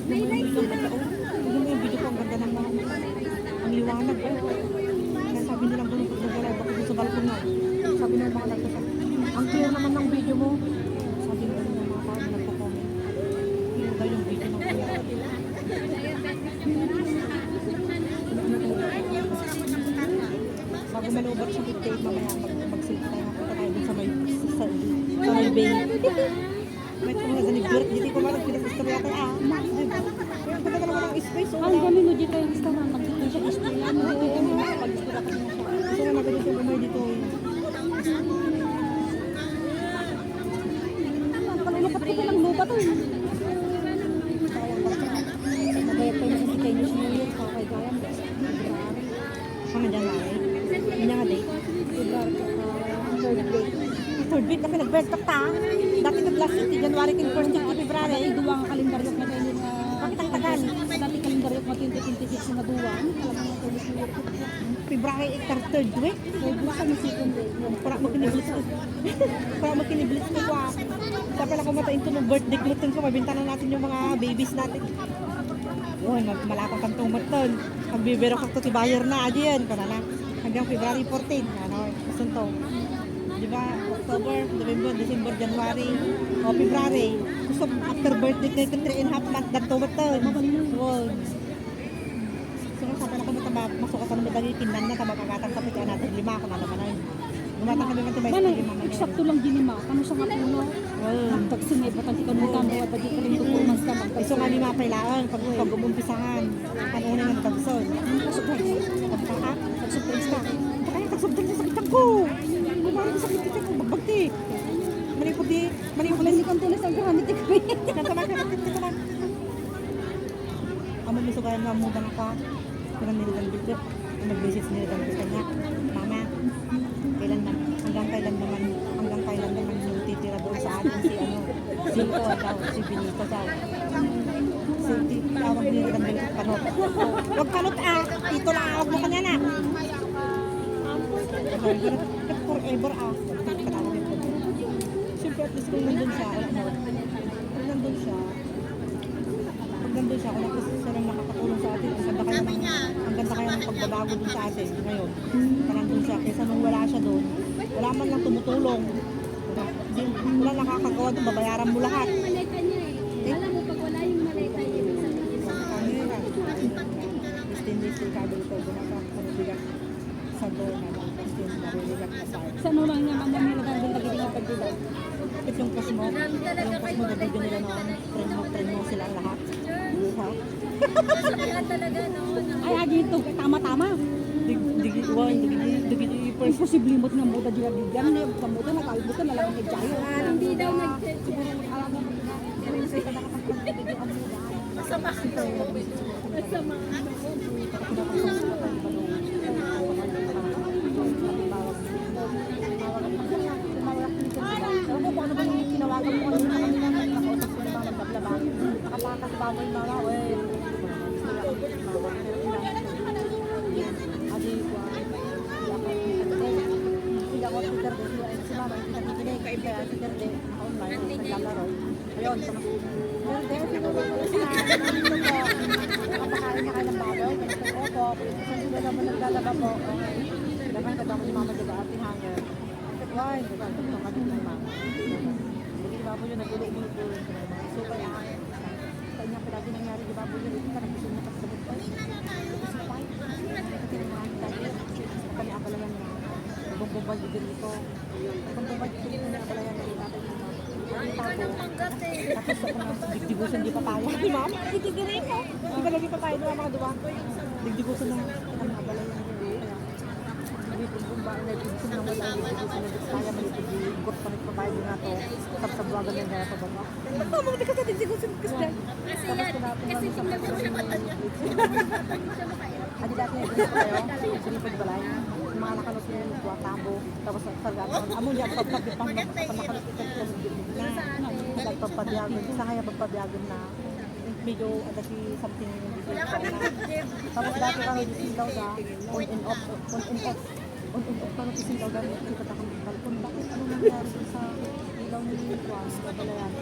May lights sila. Yung video ko, ang ganda ng mga ang liwanag. Kaya sabi nilang ganun pag nag-live ako sa balkon na. Sabi ng mga nagsasabi, ang clear naman ng video mo. Sabi ng mga tao na nagpo-comment. Clear daw yung video ng kuya. Bago malubat siya with tape, mamaya mag-selfie tayo. Punta tayo dun sa may bay. May kung nasa nag-birth, hindi ko malang pinag-istorya tayo. Kaya pagka naman ang space. Ang gamin mo dito yung restaurant. Magdito siya istorya. Magdito mo. Pag-istorya ka na siya. Gusto nga natin dito umay dito. Palulukat ko lang lupa to. Nagayat tayo na si Chinese New Year. Kakay-gayan. Mga dyan ay. Hindi nga date. Third date. Third week na pinag-birth ka ta. Dati nag-last week, January 1st to February. Ay, duwang kalendaryo na tayo nga. Bakit ang tagal? Dati kalendaryo na 2026 na duwang. Alam mo na Chinese New Year. February third week. Third week sa second date. Para mo kiniblitz ko. Para mo kiniblitz ko kwa. Kaya pala kumatain ko ng birthday gluten ko. Mabintanan natin yung mga babies natin. Uy, malapang kang tumuton. Magbibiro ka to si Bayer na. Adi yan. Para na. Hanggang February 14. Ano, gusto to. Diba? October, November, December, January, o February. Gusto after birthday kayo ka 3.5 months. Dagtumuton. Wow. So, sa pala ko na masukatan na medali tindan na tabagagatang kapit ka natin. 5 ako na naman ay. Gumatang kami natin Mana, may 5 eksakto lang ginima. Kano sa nga puno? Nagtagsingay pa tayo kung mukha mo at pati ka rin tupumas ka magtagsin. Iso nga 5 pailaan pag umumpisahan. Ang una ng tagson. Pagkaka, Nag-surprise ka. kaya tagsubdan niya sa kitang ko. Bumarang ko sa kitang ko. Bagbagti. Manipod di. Manipod Wala si Contulas ang gamit ko. Kanta. Amo mo sugayan nga mo bang ako. Kung nililang dito. Nag-visit nililang dito niya. Mama, kailan naman yung titira doon sa atin si Benito daw. Tawag nililang dito kanot. Huwag kanot ito lang awag mo kanya na. Forever siyempre at least kung nandun siya, kung nandun siya, kung at least siya lang nakakatulong sa atin, ang ganda kaya ng pagbabago dun sa atin ngayon, nandun siya, kaysa nung wala siya dun, wala man lang tumutulong, wala nakakagawa dun, babayaran mo lahat. Alam mo, pag wala yung maleta niya, minsan Kanina, 15 days yung kabel ko, gunaka, sa doon na lang, kasi mariligak na sa akin. sa nulang niya, mamamira tayo din lagi ng pagdila. Kapit yung cosmo nabigyan nila noon, friend mo silang lahat. Ha? Ay, agi ito, tama-tama. Digi Imposible mo nga mo dahil bigyan niya, kamuto na kalimutan na lang ang medyayo. Hindi daw siguro alam mo, masama. Alam mo kung ano ba yung tinawagan mo kanina nakausap ko na naglablaba. Nakatakas ba mo yung mga adi ko sila ko Twitter de si mama hindi nakikinig kaya Twitter de online naglalaro ayun siguro sila nakapakain na kayo ng baboy opo sila naman naglalaba po okay dapat kadama ni mama diba ating hanger why diba ito kami ng mama hindi ba po yun nagulong so kaya kanya pa lagi nangyari diba po yun ito ka nagsusunod na kasabot ko kami abalayan na bumbubad dito bumbubad dito na abalayan na natin tapos ako na digdigusan di papaya di ma'am itigiri mo di ba lagi papaya doon mga duwa digdigusan na kami abalayan hindi bumbumba na digdigusan na wala digdigusan na papaya malitigikot pa rin papaya din nato sabsabuagan na gaya pa ba ito mga di ka sa digdigusan kasi kasi tingnan mo siya mata niya adi dati na dito kayo sinipag balay mga nakalot niya yung buwa tabo tapos amo niya pagpapipang nakalot ito na nagpapabiyagan sa kaya pagpabiyagan na medyo ada si something yung dito tapos dati kami disilaw na on and off kami disilaw na kita takang balkon bakit ano nangyari sa ilaw ni Juan sa balayan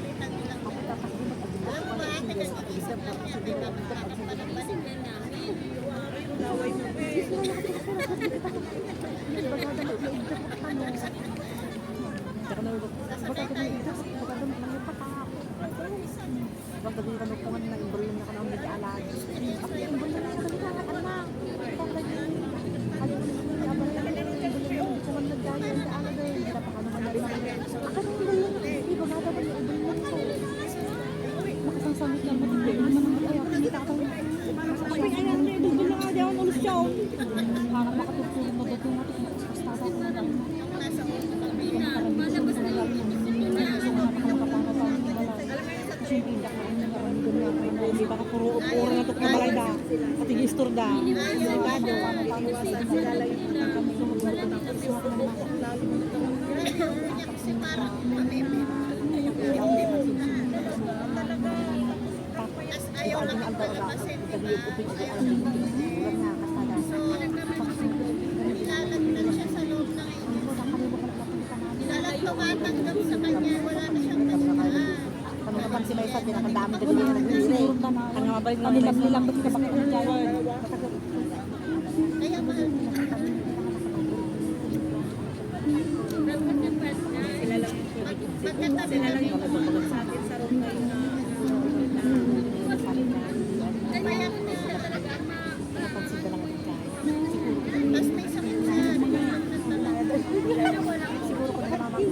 ako tapos din mag-agibot ko ng single Tumatanggap sa kanya, wala na siyang tandaan. Ano naman si Maisa, pinakandami ka din na nag-iiri. Ang mabalik na nilang ba't ka bakit ang jayon? Kaya mahal mo. Magkatabi kami sa atin sa room na yun. Kaya ko na siya talaga. Napansin ka lang ang jayon. Tapos may sakit siya. Siguro ko na naman.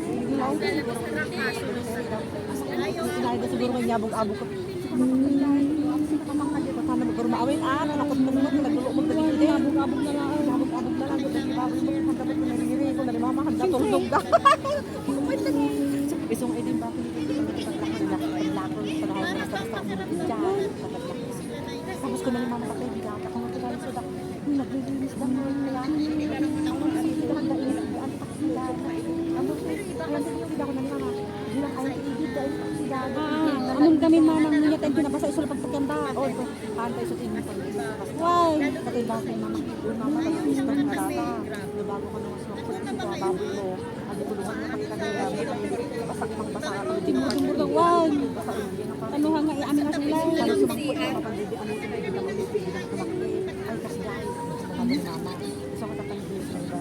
Sinabi siguro may yabog-abog ko. Sana magkaroon maawin. Nakot mo naman. Nagulong magdali. Yabog-abog na lang. Yabog-abog na lang. Yabog-abog na lang. Dapat ko nangyiri ko. Dali mama, handa tulog ka. Isong edin ba? Tapos ko na yung mama kapay. Bigata ko nga kaya sudak. Naglilinis lang mo. Kaya hindi ka naman ako. Anong kami manang niya tayo pinabasa isul pagpagkanda. Oh, ito. Antay sa tingin ko. Why? Katay ba kay mama? Mama, tapos ka na rata. Bago ka naman sa baboy mo. Adi ko luhan na pagkakaya. Pasak-pagbasa ka. Tingin mo wag. Ano nga iamin na sila. Kalau sumampot na kapandidi. Ano ito na hindi naman dito. Ay, kasjay. Kami mama. Gusto ko tapandilis na iba.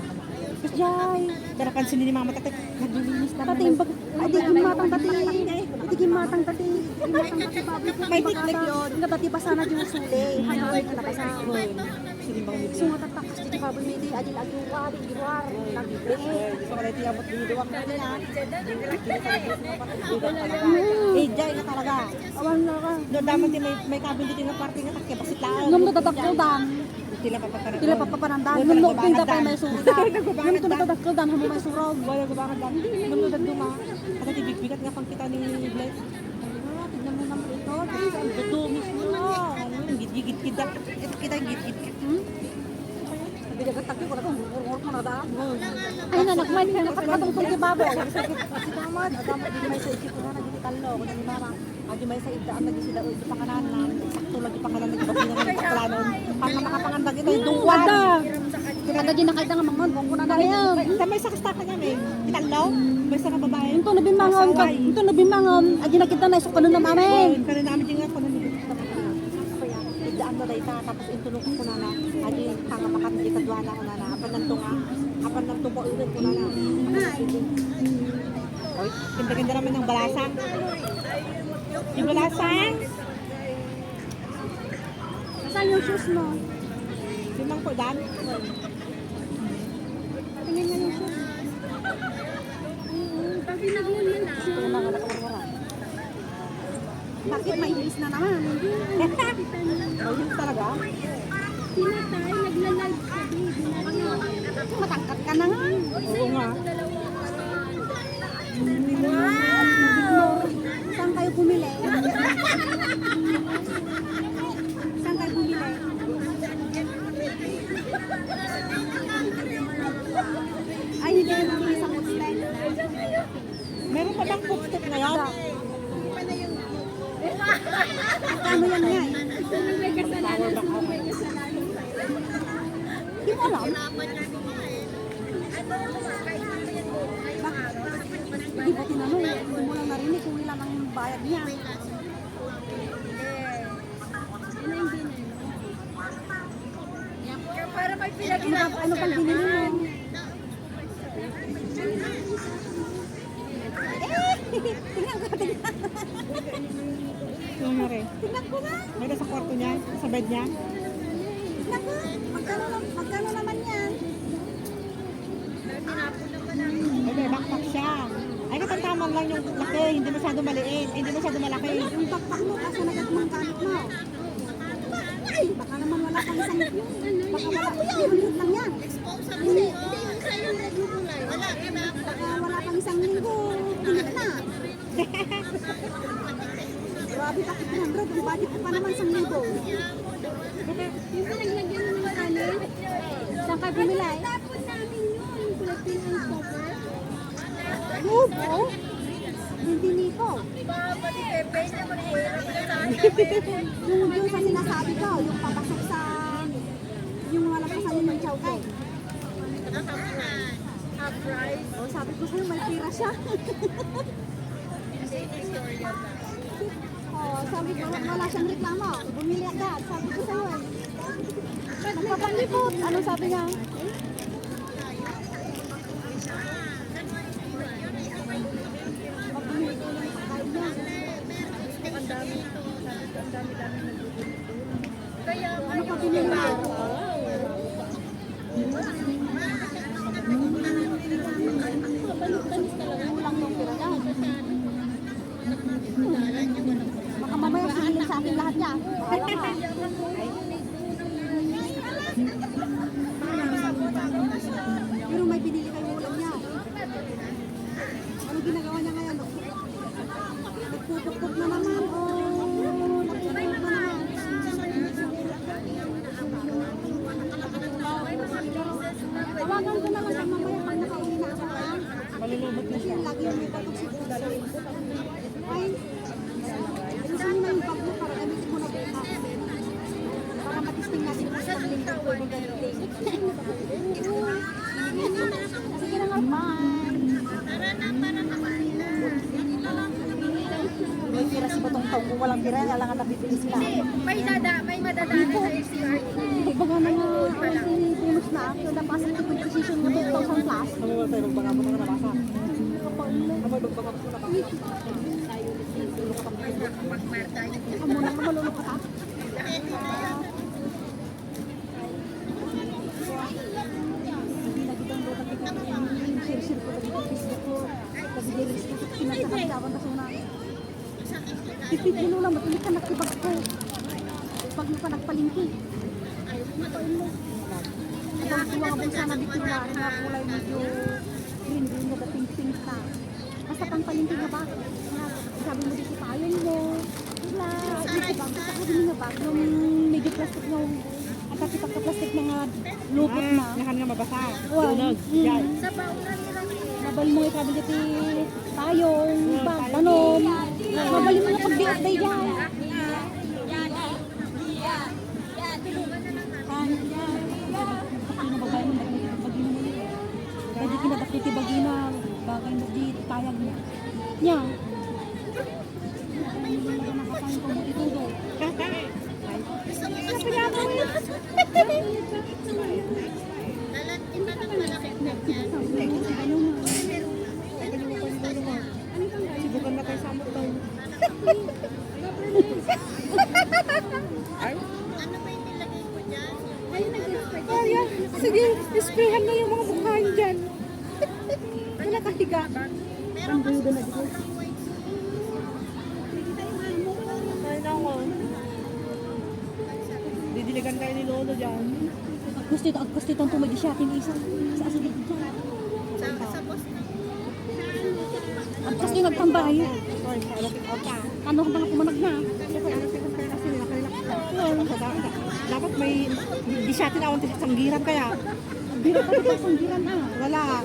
Jay. Pero pansin ni mama tatay. Naglilinis na. Tati imbag. Adi gimatang tati. Adi gimatang tati. Gimatang tati public. May tiklik yun. Nga tati pasana dyan suli. Hanggang ka napasa. Sinimbang video. Sumatatak kasi public media. Adi agiwa. Adi giwar. Gusto ko na ito yabot biniduwak na niya. Eh, Jai nga talaga. Awan na ka. Doon daman din may cabin dito ng party nga takya. Basit lang. Nung natataklodan. Tila papaparan. Tila papapanandan. Nung pinda pa may surudan. Nung natataklodan. Hamo may surog. Wala ko baka dan. Nung nagduma. At tibig-bigat nga pang kita ni Bless. Tignan mo naman ito. Ang dudumis mo na. Git-git kita. Kita git-git. Bigagat-taki ko na kung urur mo na daan. Ay na, nagmain ka nakatungtong kay Babo. Si Damad, Adamad, di may sa isip ko na nagitalo. Kung ni Mama, di may sa idaan, nagisida o ito pangananan. Sakto lagi pangananan, nagibagi na ng paklanon. Pang makapangandag ito, duwan. Kada di nakita nga mga kung kuna na yan. May sa kastaka niya, may kitalo. May sa kababae. Ito nabimangon, adi nakita na isok kanon na namin. Kanin namin din nga ko na idaan na dayta tapos intulong ko na na adi hanga makat di kadwala ko na na apan nang tunga apan nang tubo ulit ko na na oy kinda naman ng balasang yung balasang Saan yung shoes mo? limang po dan Tingin nga yung shoes. Pag pinagyan mo na. ito na nga nakawara Bakit may ilis na naman? oh yun talaga Pinatay, nagla-live ka din. Matangkat ka na nga. oo nga Wow! Saan kayo bumili? Saan kayo bumili? Ay, hindi na bumili sa Woodstock. meron pa bang footstep ngayon Ano yan nga eh? May kasalanan. Hindi mo alam? Hindi ba tinanong eh? Hindi mo lang narinig kung ilan ang bayad niya. may pinag-inap Ano pang binili mo? Tingnan ko, tingnan. Yung nga rin. Tingnan ko na. May nasa kwarto niya, sa bed niya. Tingnan ko. Magkano naman yan? Ay, may backpack siya. Ay, katantaman lang yung laki, hindi masyado maliit, hindi masyado malaki. Yung backpack mo kasi nagagmang gamit mo. Ay, baka naman wala pang isang baka wala yun lang yan. Hindi yung sa'yo nagugulay. Wala, iba. Baka wala pang isang linggo. Init na. Grabe ka 100. Ang budget ko pa naman isang linggo. Yung pinaglagyan mo ng kanin. Saan ka bumili? Tapon namin yun. Yung Philippine and Stopper. Move, oh. Hindi nito. Yung sa sinasabi ko, yung papasok sa yung wala pa sa yung chowkay. Half rice. Oh, sabi ko sa'yo, may pira siya. Oh, sabi ko, wala siyang reklamo. Bumili agad. Sabi ko sa'yo eh. Nagpapalipot. Ano sabi niya? Magbumili ko ng pagkain niya. Ano pa binili mo? Kulang yung pira niya. Baka mamaya singilin sa akin lahat niya. Bahala ka. Pero may binili kayong ulam niya. Ano ginagawa niya ngayon? Nagpupukpuk na naman. Oh, nagpupuk na naman. Tawagan ko na lang sa mamaya pag nakauwi na ako. Ha? Malulubot na Kasi siya. lagi yung may batok si Puso. Ay, ayusin mo na yung bag mo para gamitin mo na bukas. Para matisting natin kung saan lingkod pwede gamitin. Sige na nga, man. May pira si Batong Tao. Kung walang pira, alangan na bibili sila. May madadaanan sa LCR. Baga na nga, si Venus na, yung napasok ko yung position mo 2,000 plus. Ano ba tayo, magbangabot na nabasa? Kapag Ano, magbangabot na nabasa? muna ka malulok ka. Share ko lagi sa Facebook ko. Kasi dilis ko pinagkakasawan kasi na. Tipid mo lang, matulit ka nakibag ko. Pag mo ka nagpalingki. Ang tuwa nga bulsa na bitula, nga kulay medyo green, green na dating pink na. Basta pang palingki nga ba? Sabi mo dito payon mo. Wala, dito ba? Basta sabi nga ba? Yung medyo plastic na ang pagkipagka-plastic na nga lupot na. Nakan nga mabasa. Wow. Tunog. Yan. Sa baunan nila. Mabal mo ikaw dito tayong, banon. Mabal mo nga pag-diot day dyan. Pwede kinadakiti bagina, bagay mo di tayag mo. Nya. Nakakain ko mo ito do. Lalantin na ng malaking ganyan. Sibukan na tayo sa amot tayo. Ay? Ano ba yung nilagay ko dyan? Kaya, sige, isprayan na yung mga bukhain dyan. Wala kahiga. Meron kasi sobrang white. Kaya na ako. Didiligan kayo ni Lolo dyan. Gusto itong tumagi siya atin isa. Sa asigit dyan. Sa boss na. At kasi nagtambay. Sorry, electric out ka. Ano ka ba na pumanag na? Siyempre, ano siya kung kaya kasi nakarelax ka. Dapat may, di siya tinawag sa sanggiran kaya. Bira pa ito sa giran ah. Wala.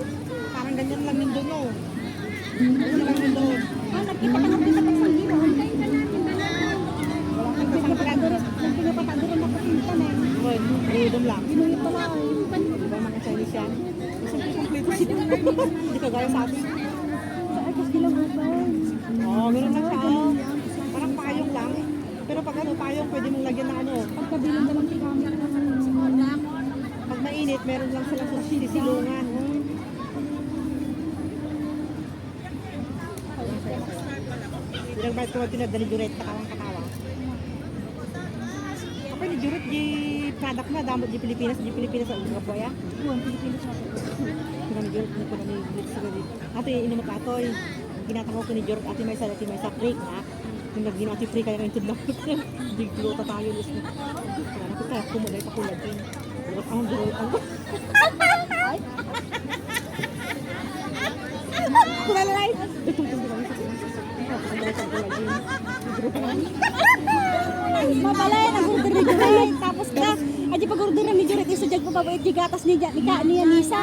Parang ganyan lang yung doon, no? Ganyan lang yung doon. Nagkita ka ng pinapag sa giran. Wala kang kasanggiran. Nagpinapatado rin ako pintan eh. Well, rhythm lang. Binuyot pala ako. Diba mga Chinese yan? Isang complete siya. Hindi ka gaya sa atin. Sa akas dilang hubang. Oo, meron lang siya. Oh. Parang payong lang. Pero pag ano, payong, pwede mong lagyan ng ano. Pagkabiling ka lang si Kami. Pag Meron lang silang sisilungan. Pinagbayad ko magtinadali Juret, katawang katawa. Ako ni Juret, di product na, damot di Pilipinas sa ulang kapoya. Yun, Pilipinas na. Kaya ni Juret, nagpunta ni Blitz sa galit. Ate, inumot atoy. Ginatakaw ko ni Juret, ate may sa freak, ha? Kung naging ate freak, kaya kayo tudlang ko. Digluta tayo, Luz. Kaya ko kaya kumulay pa kulad din. Ang Juret, ang Ay, kulalay! Tutulong ko kami sa ang Juret, ang kulad din. mabalay, nag-order ni Juret. Tapos ka, adi pag-order ni Juret, isudjag pa babait di gatas ni niya Nisa.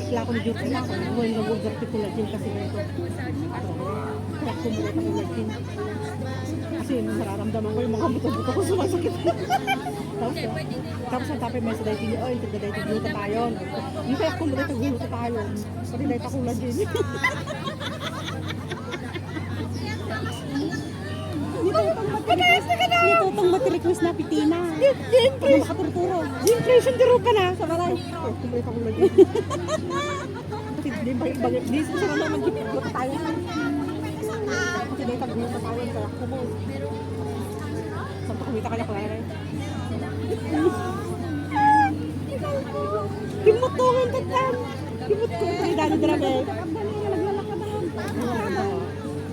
Kaya ako ni Juret, kaya ako nag-order ko kulad din kasi ganito. Kaya kumulay pa kulad din. Kasi nararamdaman ko yung mga buto-buto ko sumasakit. Tapos ang tapos may sa dahitin niya, ito na dahitin gluta tayo. Yung kaya kumulay pa gluta tayo. Pati dahil pa kulad din. Nitutong mati-request na pitina. Siyempre! Makaturturo. Siyempre, sunduro ka na sa balay. Kumulay pa kulad din. Kasi di ba, di sa naman mag-gluta tayo. Kasi dahil pa gluta tayo, kaya kumulay. Saan pa kumita ka na kulay? Kimot to ng tatan. Kimot ko yung dali grabe.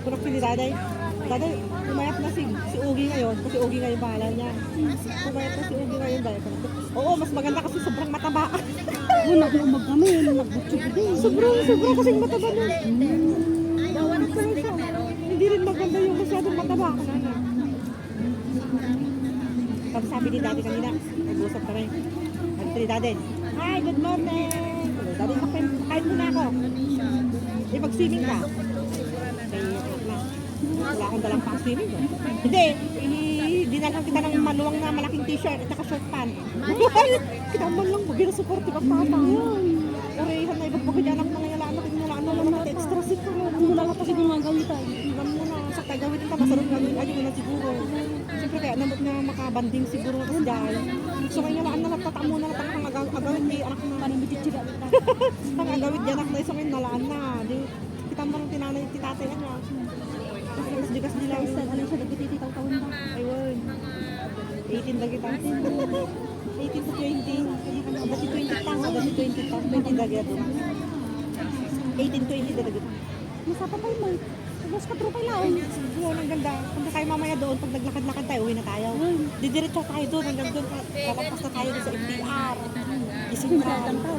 Kurang pili daday. Daday, pumayat na si Ugi ngayon. Kasi Ugi ngayon bahala niya. Pumayat na si Ugi ngayon dahil. Oo, mas maganda kasi sobrang mataba. Nag-umag kami, nag-butchog din. Sobrang kasing mataba nun. Hindi rin maganda yung masyadong mataba. Tapos sabi ni Daddy kanina, nag-usap kami. Sabi ni Daddy, hi, good morning! Daddy, kain muna ako. Eh, mag-swimming ka. Wala akong dalang pang-swimming. Hindi, dinalhan kita ng maluwang na malaking t-shirt at saka short pant. Kita man lang, mag-support ka papa. Urehan na ibag dyan ang mga yalaan natin extra sick ka. Wala ka pa siguro mga gawin tayo. Iwan mo na, sa tagawin ka, masarap gawin. Ayun na siguro. Siyempre kaya namot na makabanding siguro kasi dahil. So kaya yalaan na nagtatamo na natang agawin ni anak na. Panimitit siya. Tang agawin dyan anak na isang ngayon nalaan na. Di, kita mo ng tinanay, titatay na niya. Mas di kasi nila. Ano siya, nagtititaw-tawin ba? Ayun. 18 lagi tayo. 18 to 20. Abad si 20 tang, abad si 20 tang. 20 lagi ito. 18-20 talaga. Masapa pa yun. Tapos katropay lang. Yun, ang ganda. Punta tayo mamaya doon. Pag naglakad-lakad tayo, uwi na tayo. Didiretso tayo doon. Hanggang doon. Kapagpas na tayo doon sa MTR. Central Kanto.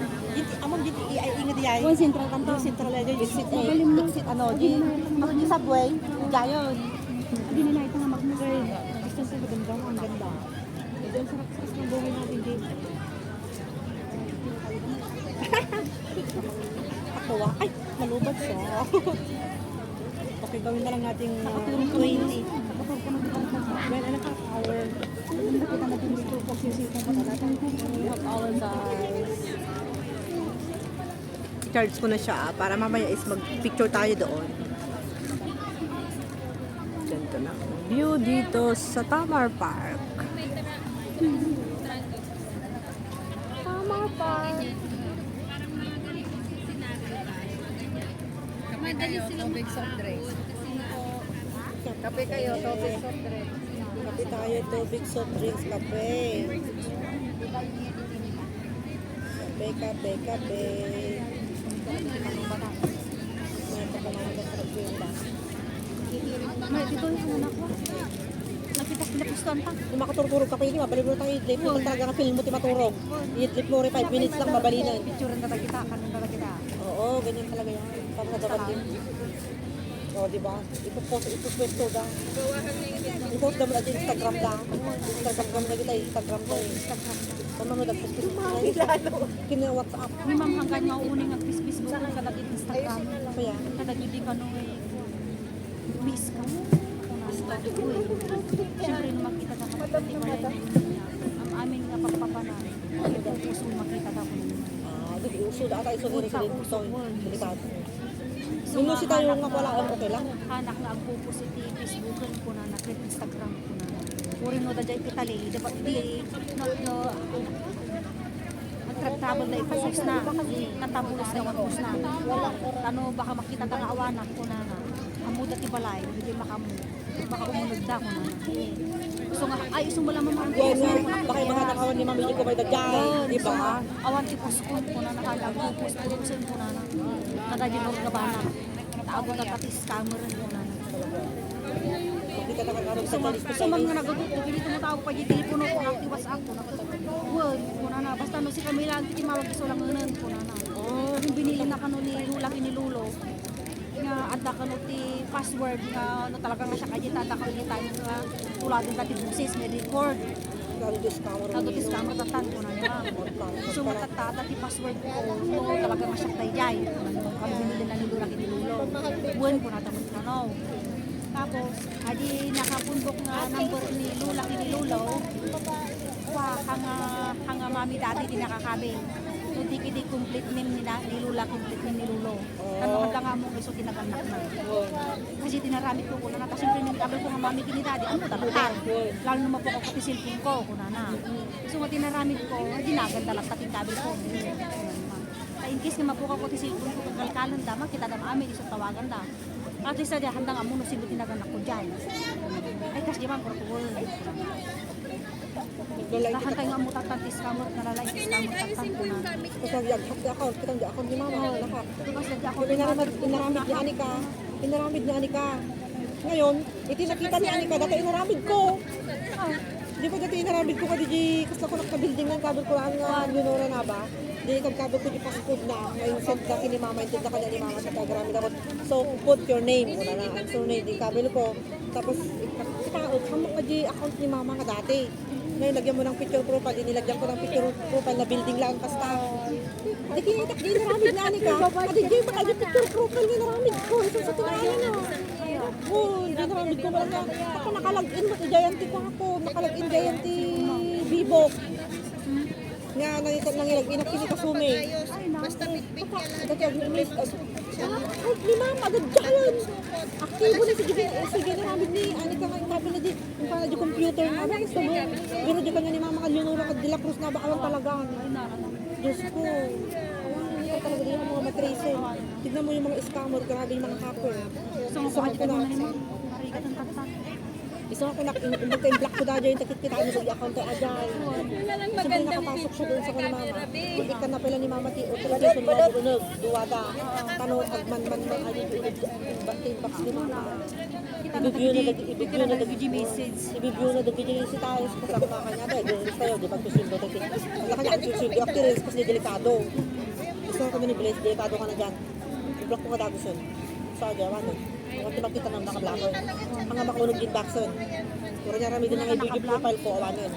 Amang dito, iingat yan. One Central Kanto. Yung Central yan. Exit A. Magaling mo. Exit ano. Yung subway. Gayon. Hindi na ito nga magmugay. Gusto sa maganda. Ang ganda. Doon sarap-sarap ng buhay natin dito. Atawa. Ay, malubad siya. Okay, gawin na lang natin 20. Well, ano ka? Hour. Nakita natin dito kung sisipong pa talaga. Hour guys. I-charge ko na siya para mamaya is mag-picture tayo doon. Ganito lang. View dito sa Tamar Park. Tamar Park. Madali silang Tubig soft drinks. Kape kayo, tubig soft drinks. Kape tayo, tubig soft drinks, kape. Kape, kape, kape. May dito yung anak ko. Nakita pinapustuan pa. Kung makaturturog ka pa yun, mabalik mo na tayo i-drip. Kung talaga nga film mo, timaturog. I-drip mo rin 5 minutes lang, mabalinan. Picturean na kita, kanin na kita. Oo, ganyan talaga yan. Para sa dapat din. Oo, di ba? Ipupwesto da. I-post naman natin Instagram da. Instagram na kita, Instagram ko eh. Kung mga nagpuspis mo kina-WhatsApp. Ni ma'am hanggang nga uning ang Facebook ko kadag Instagram. Kaya, Kadag hindi ka no eh. Miss ka mo. Siyempre makita ka ka. Ang aming pagpapanan. Ito puso makita ka ko. uso da tayo sa rin ito. Delikado. So, Nung si tayo nga wala, okay lang. Anak na ang pupo si Facebook ko na Instagram ko na. Puri no da jay Italy, dapat di no travel na ipasos na, natabulos na watos na. Ano baka makita ka nga awanan ko na na. Amuda ti balay, hindi makamu. Baka umunod da ko na. So nga ay iso mo lang mamang Yan nga, baka yung mga nakawan ni Mami ko may dagay, di ba? Awan ti poskon ko na nakalag ko poskon ko na na. Nagajinor ka ba na. Taabo na pati scammer ko na na. Hindi ka nakakaroon sa talis So mga nagutot ko dili mo tawag pa di telepono ko akti WhatsApp ko na. Word ko na na basta no si Camila ti mawag iso lang ngenen ko na na. Oh, yung binili na kanu ni Lula ni Lulo. Nga adda kanu ti password nga no talaga nga siya kay adda kanu ni tayo nga tuladin ta ti busis nga record. Tago ti scammer tatan ko na niya. So matatata ti password ko no talaga nga siya tay jay. Kami binili na ni Lula ni Lulo. Buwan ko na tamon kanaw. Tapos, adi nakapundok nga number ni Lula ni Lulo. Hanga mami dati di nakakabe. So, di complete name ni Lula, complete name ni Lulo. Ano ka nga mo iso tinaganak na. Kasi tinaramit ko na. Tapos siyempre nagkabal ko nga mami kini dati. Ano talaga? Lalo naman po ako pati cellphone ko. Kuna na. So, nga tinaramit ko, di naganda lang tating kabel ko. In case nga mapuka ko ti cellphone ko, kalkalan damang kita dam amin, iso tawagan da. At least na handang amo no sino tinaganak ko dyan. Ay kasi di man protocol. Nakantay nga mo tatantis kamot na lalay kamot tatan ko na. Kasi yaghat di account, kitang di account ni Mama, lahat. Tapos nagdi ako Inaramid ni Anika. Inaramid ni Anika. Ngayon, iti nakita ni Anika, dati inaramid ko. Di ba dati inaramid ko ka di kasi ako nakabuilding ng kabel ko ang lunora na ba? Di kabel ko di passport na. Ngayon send na kini Mama, ito na kanya ni Mama sa kagaramid ako. So, put your name. Una na ang surname, di kabel ko. Tapos, itaot, hamok ka di account ni Mama ka dati. Ngayon, lagyan mo ng picture profile. Inilagyan ko ng picture profile na building lang kasta. Di kinitak, di naramid na Anika. Adi, di ba kaya picture profile ni naramid ko. Ito sa tinayan na. Oo, di naramid ko. Ako nakalagin mo, Jayanti ko ako. Nakalagin Jayanti Bibok. Nga, nangilagin ako kinikasume. Basta bitbit ka lang. Dati,ag-miss. Ay, ni Mama, agad dyan. Aktibo na sige naramid ni Anika nga yung sabi na di. Yung parang di computer na. Gusto mo. Pero di kanya ni Mama Leonora at De La Cruz na bakalan talaga. Diyos ko. Hindi ka talaga din ang mga matracer. Tignan mo yung mga scammer, grabe yung mga hacker. So mo ka na ni mo. Marigat ang tatan. Isa ako block ko dahil yung takit kita ano sa account ay ajay. Wala lang Siyempre nakapasok siya doon sa kanya Mama. Ikan na pala ni Mama ti authorization mo unog, duwada. Tano agman ay inbox ni Mama. Kita na nag-IG message. I-review na dagiti si tayo sa kasama kanya dahil gusto tayo di pagsusundo tayo. Wala kanya ang susundo actors kasi delikado. Gusto ko ni Blaze delikado ka na diyan. I-block ko ka daguson. Sa jawan. Kung makita nang naka-blocker. Ang makulog din backson. Puro niya rami din ang i-video profile ko awanon.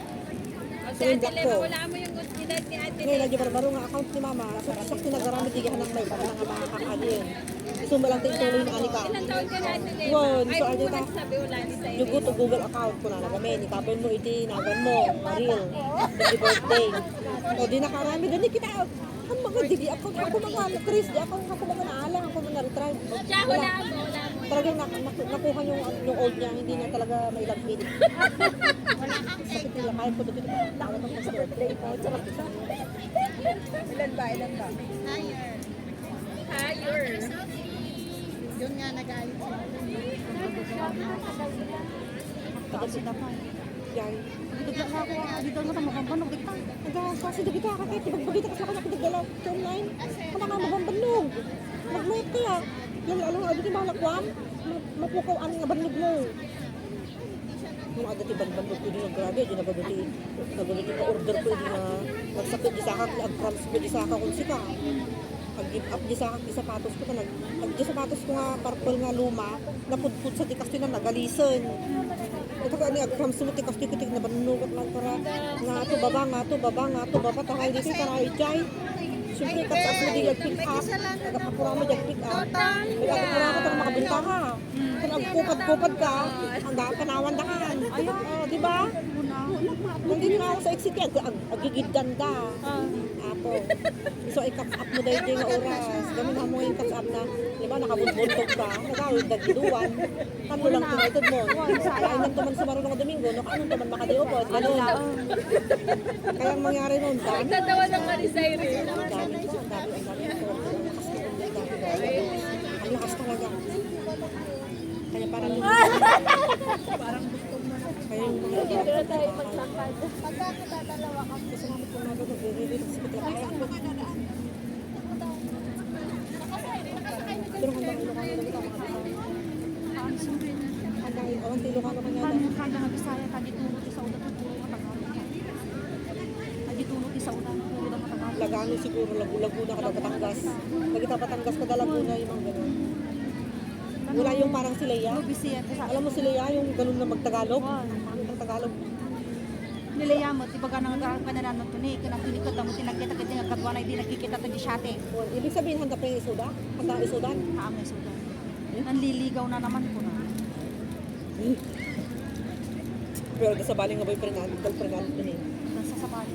So yung block ko. Wala mo yung edad ni Ate Ngayon, lagi barbaro nga account ni Mama. Sakto nagaramid di ng may para nga makakadin. Isumba lang tayo tuloy ni Anika. Ilang taon ka na Ate Leo? Wow, Ay, so hindi ano ko ta? nagsabi wala ni sa'yo. Yung go to Google account ko na nagamin. Itapin mo, nagan mo, Maril. Happy birthday. O di nakarami. Dali kita. Ang mga di account ako mga Chris. Di account ako mga naalang. Ako mga retrieve. Siya, wala mo. Talagang nakuha yung old niya. Hindi na talaga may lagpid. Sakit nila. Kaya ko dito. Tawag ako sa birthday ko. Sarap isa. Ilan ba? Higher. Yun nga nag-ayos. Kasi na pa. Yan. Dito na ako, dito na mo kambanog kita. Kasi dito ka kahit ibagbagita kasi ako nakidagalaw sa online. Kung nga magbanbanog. Mag-light kaya. Lalo nga dito malakwam. Mapukaw ang nga banog mo. Kung nga dito banbanog ko din ang grabe. Di na ba dito order ko din na magsakit di sa akin. Ag-cramps ko di sa akin kung sika. Pag-give up di sa akin di sapatos ko. Di sapatos ko nga purple nga luma. Napudpud sa tikas din na nagalison. Ito ka ni ag-cramps mo tikas tikitik na banunugat lang para nga to baba taray dito taray jay. Siyempre katas mo di pick up. Nagapapura mo dyan pick up. Nagapapura ka ito makabinta ka. Kung nagpupad-pupad ka, ang panawan da ka. Di ba? Nandito nga ako sa exit, agigid ganda. Apo. So, i-catch up mo dahil yung oras. Ganun mo yung catch up na, di ba, nakabunbuntok ka, nagawid, nagdiduan. Tatlo lang tinitod mo. Kaya nang tuman sa marunong na Domingo, no, anong tuman makadiyo po? Ano lang. Kaya ang mangyari nun, dami. Nagtatawa ng Marisay rin. Ang dami. Ang lakas talaga. Kaya parang yung... Kaya yung mga... Dito na tayo maglakad. Pagkakatalawa ka. Kasama ko na doon, nagre-release sa sikit lang. Pero hanggang Ilocano na dito, mga hanggang Ilocano ka niya. Hanggang Bisaya ka dito sa ulat ng puro matagal. Dito sa ulat ng puro matagal. Lagano siguro, Laguna ka daw, Batangas. Lagita Batangas ka daw, Laguna, yung mga gano'n. Wala yung parang si Leia. Alam mo si Leia, yung gano'n na magtagalog. Ang Tagalog. Nilayamot, iba ka nang kananan ng tuni, kanang pinikot mo tinagkita kita nga kadwa na hindi nagkikita tagi syate. Ibig sabihin, handa pa yung isuda? Handa ang isudan? Haamay sudan. Nanliligaw na naman ko na. Pero sa baling nga ba yung girlfriend natin eh. Nasa sabali.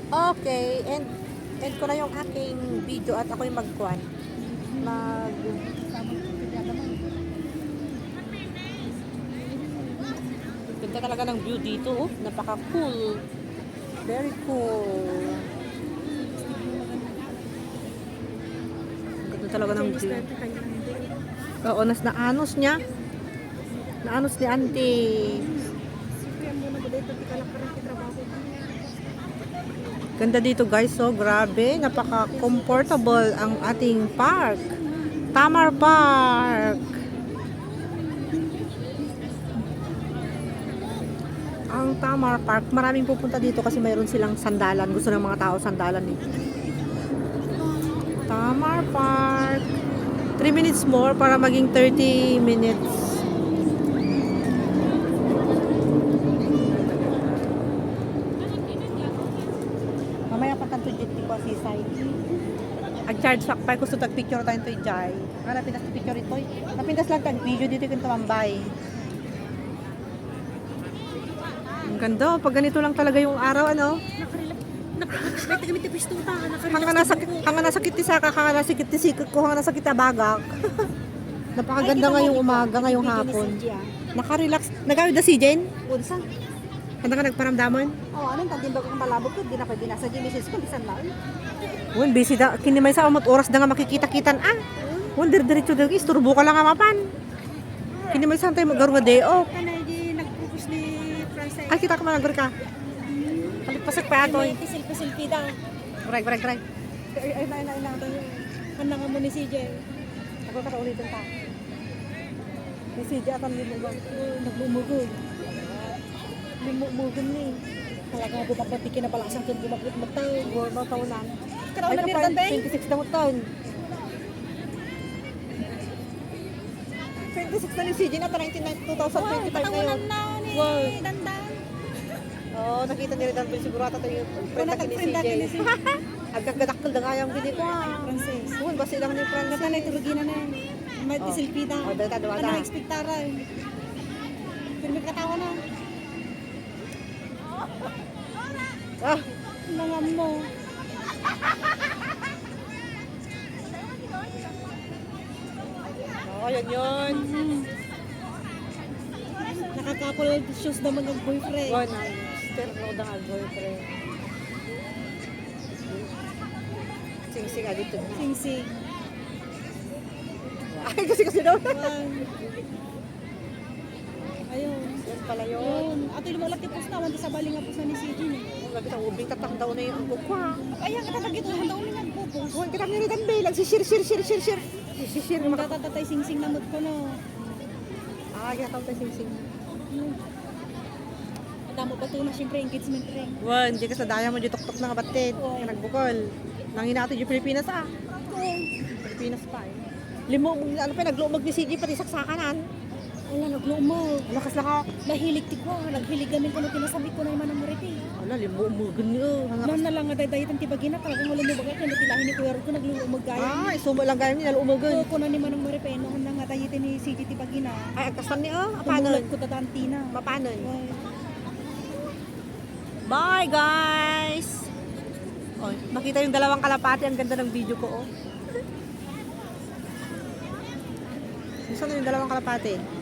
Okay, end ko na yung aking video at ako'y magkuhan. Ganda talaga ng view dito, oh. Napaka-cool. Very cool. Ganda talaga ng view. Oo, naanos niya. Naanos ni auntie. Ganda dito guys, so grabe, napaka-comfortable ang ating park. Tamar Park. Ang Tamar Park, maraming pupunta dito kasi mayroon silang sandalan. Gusto ng mga tao sandalan eh. Tamar Park. 3 minutes more para maging 30 minutes. Mamaya pa tanto jet ko sisay. Ag-charge sak pa gusto tag-picture tayo to jay. Ara pindas picture ito. Napindas lang tag video dito kun tumambay. Ang ganda, pag ganito lang talaga yung araw ano. Hanga nasakit ti saka, hanga nasakit ti sikot ko, hanga nasakit ti bagak. Napakaganda ngayong umaga, ngayong hapon. Naka-relax. Nagawid na si Jen? Unsa? Handa ka nagparamdaman? Oh, anong tandimba kong malabog ko, di na pwede nasa Genesis ko, bisan lang. Wen busy da kinimay sa amat oras da nga makikita-kitan Wen diretso da isturbo ka lang nga mapan. Kinimay sa tay magaro nga day off. Kanay di nag-propose ni Francine. Ay kita ka managor ka. Palipasak pa ato. Selfie daw. Break. Ay na tayo. Kanang mo ni CJ. Ako ka ulitin ta. Ni si Jatan din mo naglumugod. Lumugod ni. Talaga po papatikin na pala sang kun gumagit mo tayo, go tawnan. Karaw na birdan day. 26 na mo taon. 26 na ni CJ na 2025 ngayon. Wow. Dandan. Oh, nakita ni Redan Bill siguro ata tayo prenda ni CJ. Agkagdakkel da kayang gini ko. Francis. Uy, basi lang ni Francis. Natanay tulugina na. May Oh. selfie daw. Oh, dali ka duwa da. Ano ekspektara. Pero may katawa na. Ah, Mga mo. oh, yun. Nakakapol shoes naman ng boyfriend. One, step no da boyfriend. Sing-sing dito. Sing-sing. Ay, kasi daw. Ayun. Yan pala yun. Yun. Ato yung mga tipos na. Wanda sa baling nga po sa ni CJ ni. Lagi ta ubing tatak daw na yung angkok ko. Ayan, katagit na. Handa ulit nagpupos. Kuhan kita ni Redan Bill. Nagsishir. Sisir. Ang tatatay sing-sing na mood ko no. Ah, ginataw tayo sing-sing. Damo pa ito na siyempre engagement ring. Wan, di ka sa daya mo di tok-tok na kabatid. Oo. Nagbukol. Nangina ato di Pilipinas Pilipinas pa eh. Limo, ano pa, naglumag ni CJ pati saksakanan. Wala, naglumaw. Lakas lang ako. Nahilig ti ko, naghilig gamin ko nung tinasabit ko na yung manang mariti. Wala, limugan niyo. Nan na lang nga daydayitan ti bagina, talagang wala mo bagay, kaya tilahin ni Kuya Rod ko naglumag gaya. Ay, sumo lang gaya niya, lumagan. Ko na ni manang mariti, noon na nga dayitin ni CG ti bagina. Ay, agkasan niyo. Paano? Tumulag ko tatanti na. Paano? Ay, Bye, guys! Oh, makita yung dalawang kalapati. Ang ganda ng video ko, oh. Saan yung dalawang kalapati?